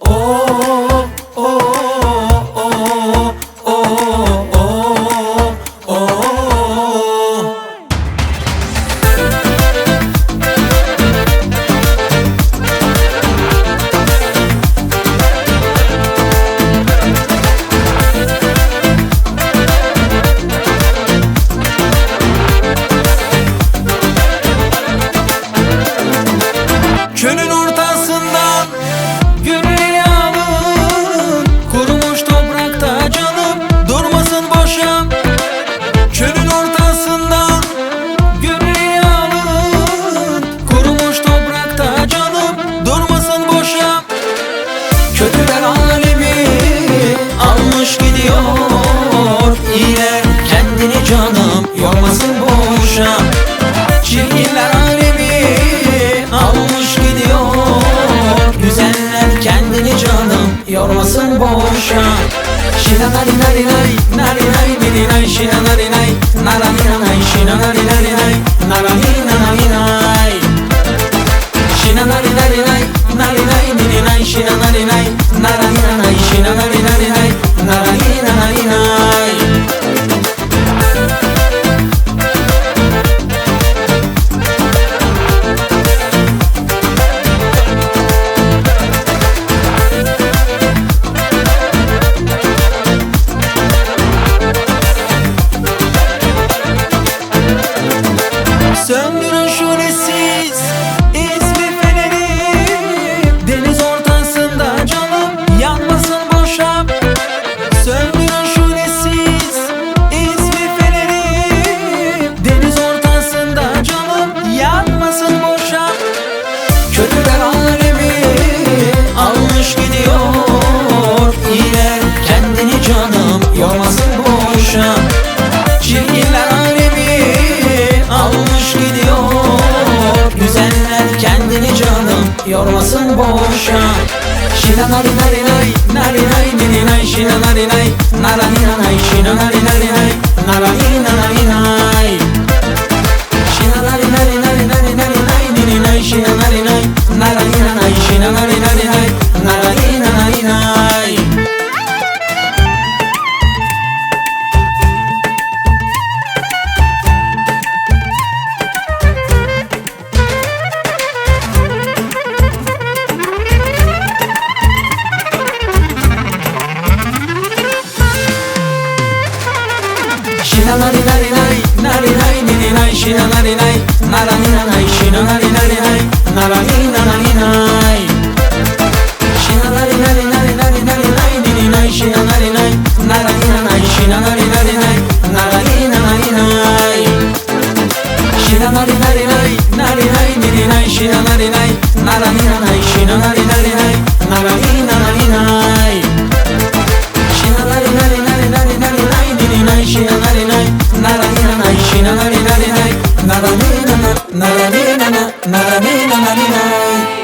Oh, oh, oh, oh, oh, oh, oh. Çölün ortasından gülleri alın, kurumuş toprakta canım durmasın boşa. Çölün ortasından gülleri alın, kurumuş toprakta canım durmasın boşa. Kötüler alemi almış gidiyor, iyiler kendini canım yormasın boşa. Çirkinler alemi almış gidiyor, güzeller kendini canım yormasın boşa. Şina nari nari nay, nari nay nari nay, şina nari nay, narani nanay, şina nari nari nay, narani nanay nay. Şina nari nari nay, nari nay nari nay, şina nari nay, narani nanay, şina nari nari nay, narani nanay nay. Söndürün şu nesiz ismi feneri, deniz ortasında canım yanmasın boşa. Söndürün şu nesiz ismi feneri, deniz ortasında canım yanmasın boşa. Kötüler alemi almış gidiyor, iyiler kendini canım yormasın boşa. Çirkinler alemi almış gidiyor, güzeller kendini canım yormasın boşa. Şina nari nari nay, nari nay nari nay, şina nari nay, narani nanay, şina nari nari nay, narani nanay nay. Şina nari nari nari nari nari nay nari nay, şina nari nay, narani nanay, şina nari nari nay, narani nanay nay. Şina nari nari nay, nari nay nari nay, şina nari nay, narani nanay, şina nari nari nay, narani nanay nay. Şina nari nari nari nari nari nay nari nay, şina nari nay, narani nanay, şina nari nari nay, narani nanay nay. Şina nari nari nay, nari nay nari nay, şina nari nay, narani nanay, şina nari nari nay, narani nanay nay. Şina nari nari nari nari nari nay nari nay, şina nari nay, narani nanay, şina nari nari nay, narani nanay, narani nanay, narani nanay nay.